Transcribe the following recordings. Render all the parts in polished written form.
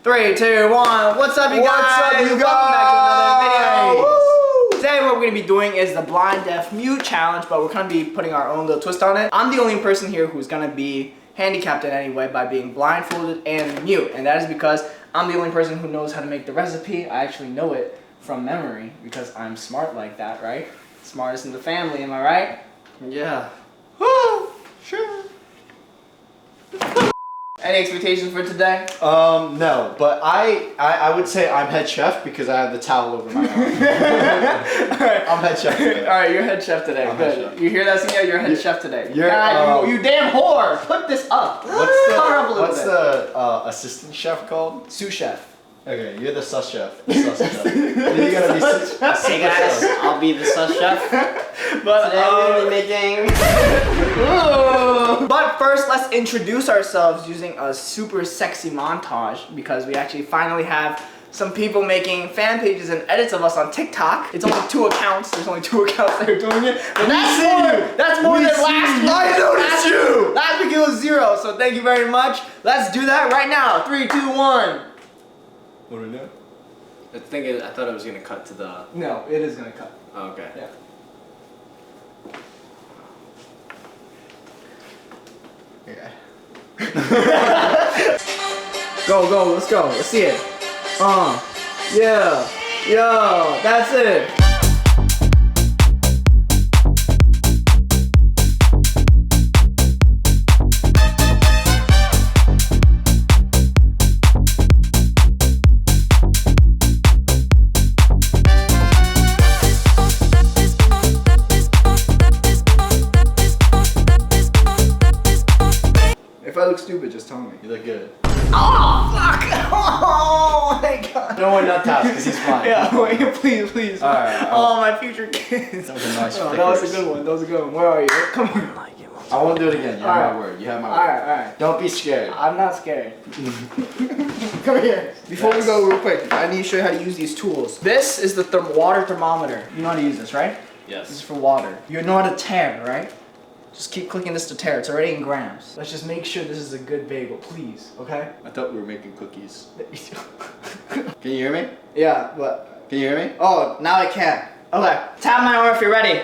3, 2, 1. What's up, you guys? What's up, you guys? Welcome back to another video. Woo! Today, what we're going to be doing is the blind, deaf, mute challenge, but we're going to be putting our own little twist on it. I'm the only person here who's going to be handicapped in any way by being blindfolded and mute, and that is because I'm the only person who knows how to make the recipe. I actually know it from memory because I'm smart like that, right? Smartest in the family, am I right? Yeah. Woo! Sure. Any expectations for today? No, but I would say I'm head chef because I have the towel over my arm. Alright. I'm head chef today. Alright, you're head chef today. I'm Good. head chef. You hear that, Cynthia? You're head chef today. You're, God, you damn whore! Put this up. What's the assistant chef called? Sous chef. Okay, you're the sus chef. The sus chef. You're gonna be sus chef. Hey guys, I'll be the sus chef. But Today we're gonna be making. But first, let's introduce ourselves using a super sexy montage because we actually finally have some people making fan pages and edits of us on TikTok. It's only 2 accounts. There's only 2 accounts that are doing it. But that's more than last week. I noticed you! Last week it was 0, so thank you very much. Let's do that right now. 3, 2, 1. What do we do? I thought it was gonna cut to the. No, it is gonna cut. Oh, okay. Yeah. Yeah. Go, let's go. Let's see it. Yeah. Yo, that's it. If I look stupid, just tell me. You look good. Oh, fuck! Oh my god. No one not task because he's fine. Yeah, wait, please. Alright. Oh, my future kids. That was a nice That was a good one. That was a good one. Where are you? Come on. I won't do it again. You have my word. You have my word. Alright. Don't be scared. I'm not scared. Come here. Before we go real quick, I need to show you how to use these tools. This is the water thermometer. You know how to use this, right? Yes. This is for water. You know how to tare, right? Just keep clicking this to tare. It's already in grams. Let's just make sure this is a good bagel, please. Okay? I thought we were making cookies. Can you hear me? Yeah, but... Can you hear me? Oh, now I can. Okay. Tap my arm if you're ready.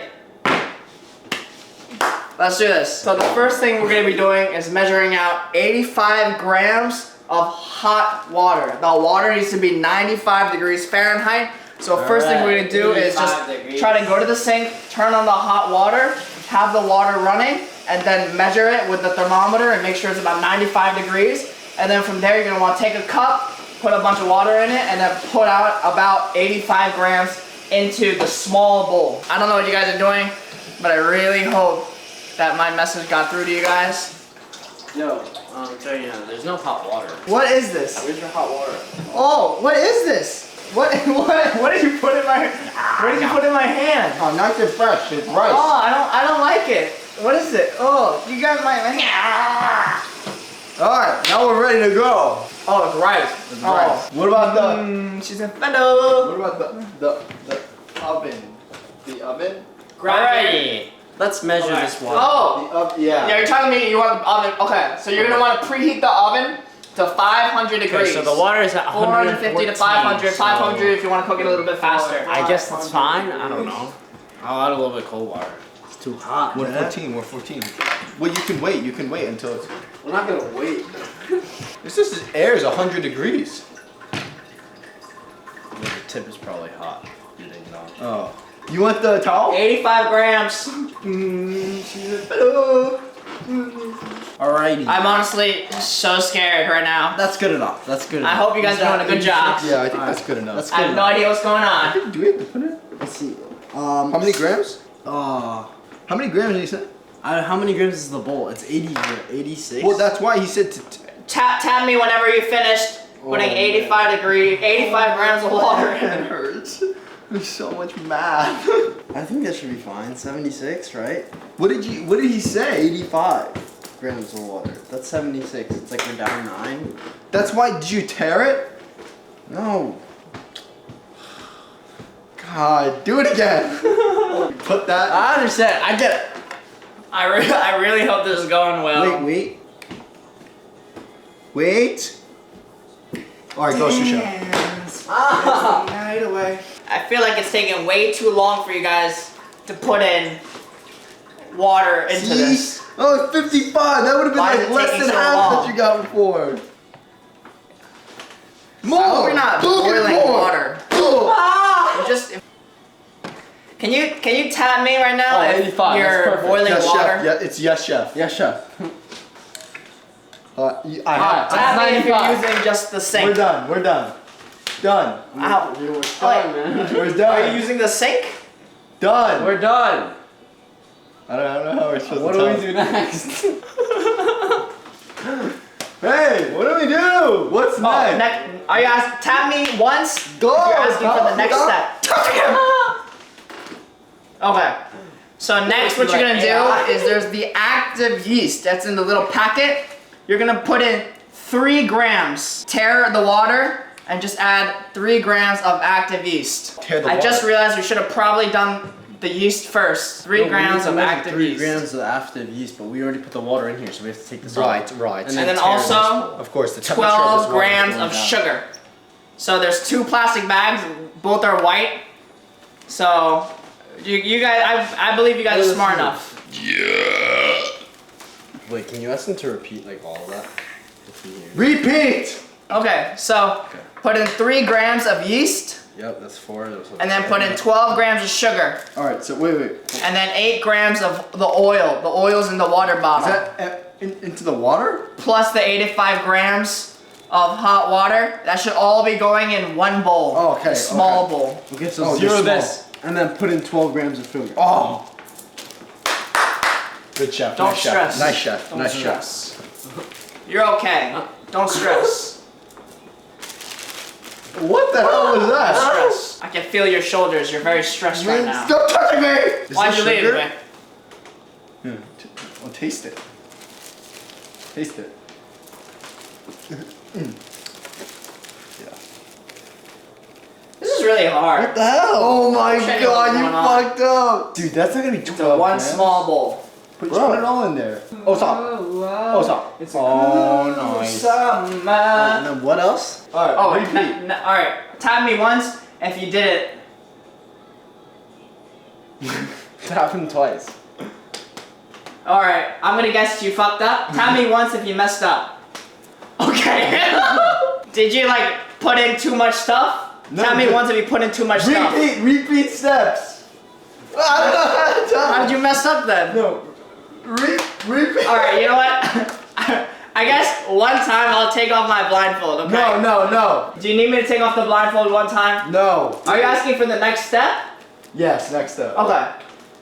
Let's do this. So the first thing we're going to be doing is measuring out 85 grams of hot water. The water needs to be 95 degrees Fahrenheit. So first thing we're going to do is just try to go to the sink, turn on the hot water, have the water running, and then measure it with the thermometer and make sure it's about 95 degrees. And then from there, you're going to want to take a cup, put a bunch of water in it, and then put out about 85 grams into the small bowl. I don't know what you guys are doing, but I really hope that my message got through to you guys. Yo, I'm telling you, there's no hot water. What is this? Where's your hot water? Oh, what is this? What did you put in my? What did you put in my hand? Oh, nice and fresh. It's rice. Oh, I don't like it. What is it? Oh, you got my hand. Alright, now we're ready to go. Oh, it's rice. It's rice. What about the... She said, hello. What about the oven? The oven? Gravity. Let's measure this water. Oh. Yeah. Yeah, you're telling me you want the oven. Okay, so you're gonna want to preheat the oven to 500 degrees. Okay, so the water is at 450 to 500. 500 if you want to cook it a little bit faster. I guess that's fine. I don't know. I'll add a little bit cold water. It's too hot. We're 14. We're 14. Well, you can wait. You can wait until it's... We're not gonna wait. This air is 100 degrees. Well, the tip is probably hot. You didn't know. Oh. You want the towel? 85 grams. She said, hello. Alrighty. I'm honestly so scared right now. That's good enough. That's good enough. I hope you guys are doing a good job. Yeah, I think that's good enough. I have no idea what's going on. Do we have to put it? Let's see. How many grams? Uh, How many grams did he say? how many grams is the bowl? It's 86. Well, that's why he said to... Tap me whenever you finished putting 85 grams of water in. It hurts. There's so much math. I think that should be fine. 76, right? What did he say? 85 grams of water. That's 76. It's like we're down 9. That's why, did you tear it? No. God, do it again. Put that. I understand. I get it. I really hope this is going well. Wait. Wait. Alright, go, chef. Right away. I feel like it's taking way too long for you guys to put in water into this. Oh, it's 55. That would have been Why is like it less taking than so half long? that you got before. More. I hope you're not boiling water. Oh. Just. Can you tap me right now Oh, if 85, that's you're perfect. boiling Yes, water? chef. Yeah, it's yes, chef. Yeah, chef. I have. Tap me if you're 95. using just the sink. We're done. We're done. Done. Ow. We're Wait, done, man. We're are done. you using the sink? Done. We're done. I don't know how we're supposed What to do tell. we do next? Hey, what do we do? What's Oh, next? are you asking? Tap me once. Go. If you're asking for the next Go. step. Okay. So next, what you're gonna do is there's the active yeast that's in the little packet. You're gonna put in 3 grams. Tare the water and just add 3 grams of active yeast. Tare the I just water. realized we should have probably done the yeast first. 3 grams of active 3 yeast. grams of active yeast, but we already put the water in here, so we have to take this out. Right. And then tear this also Of course, the temperature of 12 this water is grams going of down. sugar. So there's 2 plastic bags, both are white. So you guys, I believe you guys are smart enough. Wait, can you ask them to repeat like all of that? If we hear. Repeat. Okay, so put in 3 grams of yeast, Yep, that's 4. and then put in 12 grams of sugar, All right. So wait. and then 8 grams of the oil. The oil's in the water Is bottle. that into the water? Plus the 85 grams of hot water. That should all be going in one bowl. Oh, okay, A small okay. bowl. Okay, so Oh, zero you're this, and then put in 12 grams of sugar. Oh. Good chef. Don't nice stress. Chef. Nice chef. Don't nice chef. stress. You're okay. Don't stress. What the hell was Don't that? stress. I can feel your shoulders. You're very stressed right now. Stop touching me! Is Why'd this you leave sugar? me? Well, taste it. Taste it. This is really hard. What the hell? Oh my I'll show you god, what's you going on. fucked up! Dude, that's not gonna be 12 It's a one grams. small bowl. Just put it all in there. Oh, stop. Oh, stop. It's Oh, nice. And then what else? Alright, Oh, repeat. all right. Tap me once if you did it. It happened twice. All right. I'm gonna guess you fucked up. Tap me once if you messed up. Okay. Did you like put in too much stuff? No, Tap me just- once if you put in too much stuff. Repeat steps. I don't know how to How tell. did you mess up then? No. Repeat. All right. You know what? I guess one time I'll take off my blindfold. Okay. No. Do you need me to take off the blindfold one time? No. Are you asking for the next step? Yes, next step. Okay.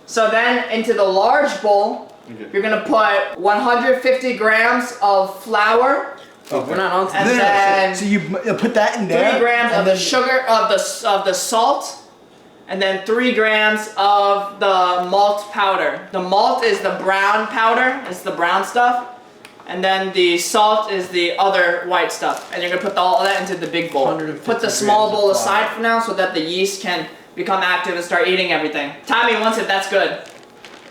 So then into the large bowl, you're gonna put 150 grams of flour, We're not on to And this. then- so you put that in there. 3 grams and of the then- sugar of the salt, and then 3 grams of the malt powder. The malt is the brown powder, it's the brown stuff, and then the salt is the other white stuff. And you're gonna put all that into the big bowl. 150 Put the small grams of bowl flour. aside for now so that the yeast can become active and start eating everything. Tap me once if that's good.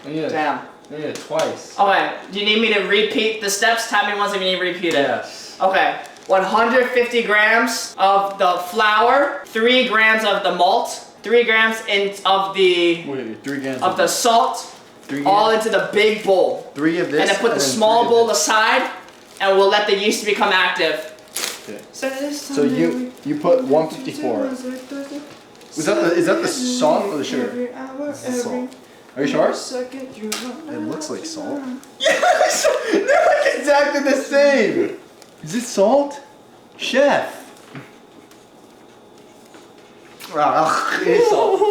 Damn. Yeah, twice. Okay, do you need me to repeat the steps? Tap me once if you need to repeat it. Yes. Okay, 150 grams of the flour, 3 grams of the malt, 3 grams of the Wait, 3 grams of the salt, 3 all into the big bowl. 3 of this. And then put the small bowl aside, and we'll let the yeast become active. Okay. So you put 154. Is that the salt or the sugar? It's the salt. Are you sure? It looks like salt. Yes! They're like exactly the same! Is it salt? Chef! It's salt.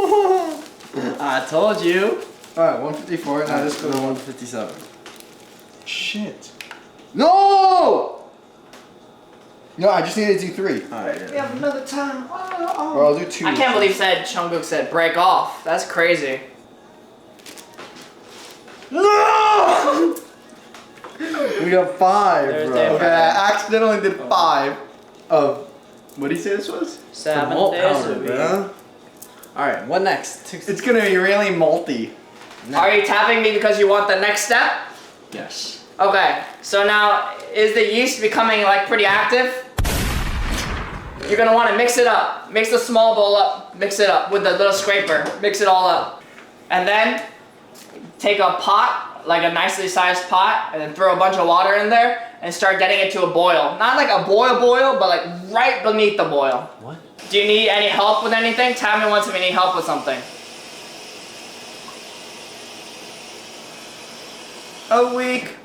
I told you. Alright, 154, now Let's this go to goes 157. Shit. No! No, I just need to do 3. Alright, We have another time. Or I'll do 2. I can't believe Jungkook said break off. That's crazy. No! We got 5, There's bro. Dave. Okay, I accidentally did 5 of. What did he say this was? 7 malt days powder, a week. bro. Alright, what next? It's gonna be really malty. Are you tapping me because you want the next step? Yes. Okay, so now is the yeast becoming like pretty active? You're gonna wanna mix it up. Mix the small bowl up, mix it up with the little scraper. Mix it all up. And then take a pot, like a nicely sized pot, and then throw a bunch of water in there and start getting it to a boil. Not like a boil, but like right beneath the boil. What? Do you need any help with anything? Tell me once if you need help with something. A week.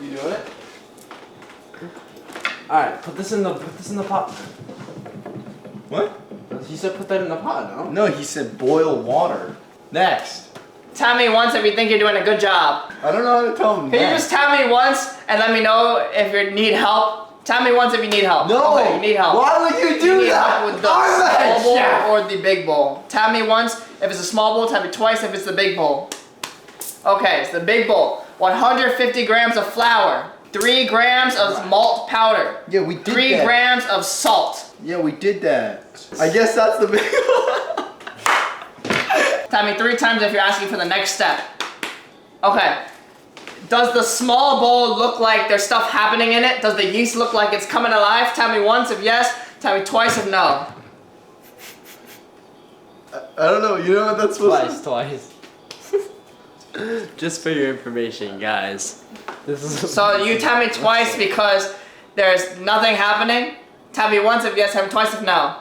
You doing it? Alright, put this in the pot. What? He said put that in the pot, no? No, he said boil water. Next. Tell me once if you think you're doing a good job. I don't know how to tell him. Can you just tell me once and let me know if you need help? Tell me once if you need help. No! Okay, you need help. Why would you do You need that? help with the small bowl or the big bowl. Tell me once if it's a small bowl, tell me twice if it's the big bowl. Okay, it's the big bowl. 150 grams of flour. 3 grams of malt powder. Yeah, we did 3 that. grams of salt. Yeah, we did that. I guess that's the big Tell me 3 times if you're asking for the next step. Okay. Does the small bowl look like there's stuff happening in it? Does the yeast look like it's coming alive? Tell me once if yes. Tell me twice if no. I don't know. You know what that's supposed Twice. Just for your information, guys. This is So you tell me twice because there's nothing happening. Tell me once if yes. Tell me twice if no.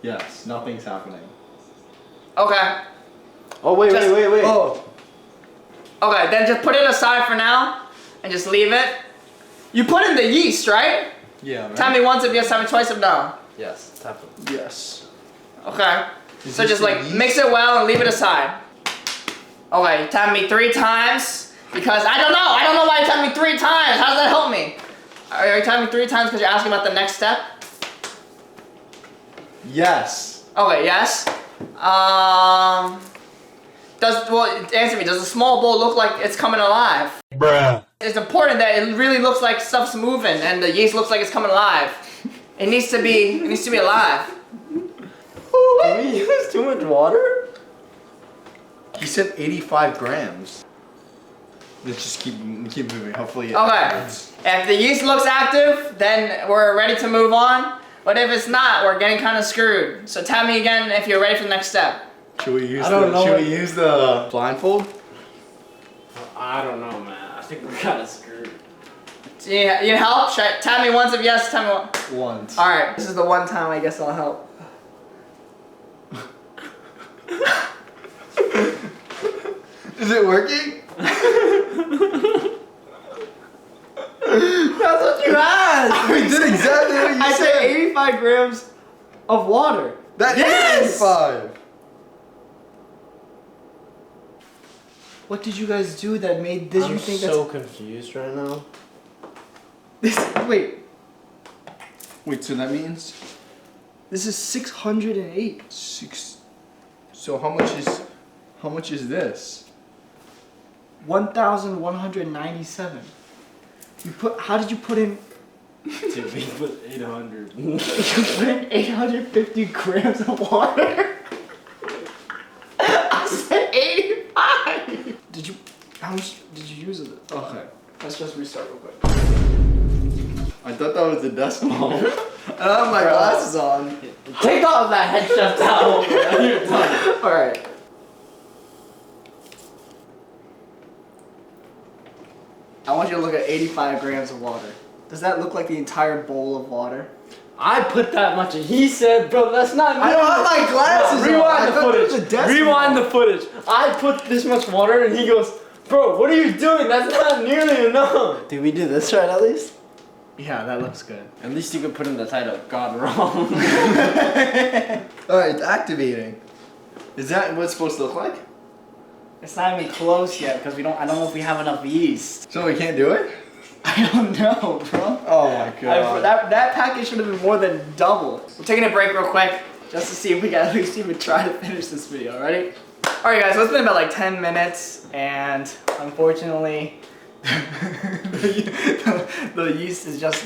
Yes, nothing's happening. Okay. Oh wait. Oh. Okay, then just put it aside for now and just leave it. You put in the yeast, right? Yeah, right? Tell me once if yes, tell me twice if no. Yes, definitely. Yes. Okay. Is So this just the like yeast? mix it well and leave it aside. Okay, tell me 3 times because I don't know why you tell me 3 times. How does that help me? Are you telling me 3 times because you're asking about the next step? Yes. Okay, yes. Answer me, does the small bowl look like it's coming alive? Bruh. It's important that it really looks like stuff's moving and the yeast looks like it's coming alive. It needs to be alive. Did we use too much water? He said 85 grams. Let's just keep moving. Hopefully it Okay. happens. If the yeast looks active, then we're ready to move on. But if it's not, we're getting kind of screwed. So tell me again if you're ready for the next step. Should we use we use the blindfold? I don't know, man. I think we're kind of screwed. You need help? Tell me once if yes, tell me what. Once. Alright, this is the one time I guess I'll help. Is it working? That's what you asked! We did exactly what you I said. said 85 grams of water. That is Yes! 85. What did you guys do that made this? I'm You think so confused right now. that's wait? Wait, so that means This is 608. 6. So how much is this? 1,197. How did you put in? Dude, we put 800. You put in 850 grams of water. I said 85. How much did you use of it? Okay, let's just restart real quick. I thought that was the decimal. I don't have my glasses on. Take off that head chef towel. You're done. All right. I want you to look at 85 grams of water. Does that look like the entire bowl of water? I put that much in. He said, bro, that's not me. I don't have my glasses on. I Rewind the thought that was a footage. decimal. Rewind the footage. I put this much water and he goes, bro, what are you doing? That's not nearly enough. Did we do this right at least? Yeah, that looks good. At least you could put in the title, God wrong. Alright, it's activating. Is that what it's supposed to look like? It's not even close yet because I don't know if we have enough yeast. So we can't do it? I don't know, bro. Oh my god. That package should have been more than double. We're taking a break real quick just to see if we can at least even try to finish this video, ready? Alright guys, so it's been about like 10 minutes and unfortunately the yeast is just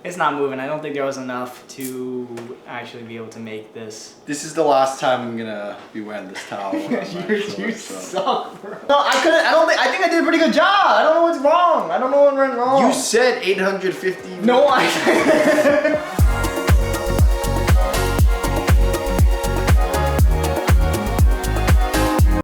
It's not moving. I don't think there was enough to actually be able to make this. This is the last time I'm gonna be wearing this towel. You suck, bro. No, I couldn't. I think I did a pretty good job. I don't know what's wrong. I don't know what went wrong. You said 850. No, I.